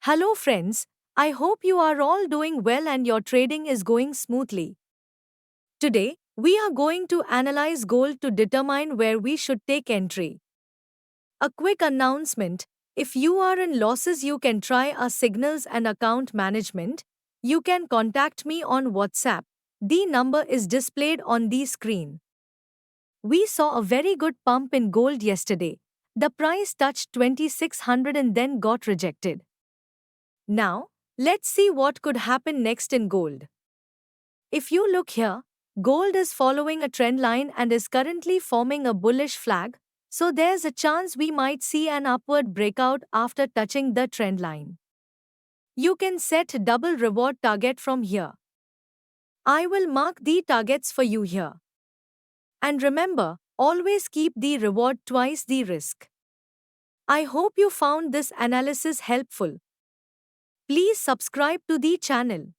Hello, friends. I hope you are all doing well and your trading is going smoothly. Today, we are going to analyze gold to determine where we should take entry. A quick announcement: if you are in losses, you can try our signals and account management. You can contact me on WhatsApp. The number is displayed on the screen. We saw a very good pump in gold yesterday. The price touched 2600 and then got rejected. Now, let's see what could happen next in gold. If you look here, gold is following a trend line and is currently forming a bullish flag, so there's a chance we might see an upward breakout after touching the trend line. You can set double reward target from here. I will mark the targets for you here. And remember, always keep the reward twice the risk. I hope you found this analysis helpful. Please subscribe to the channel.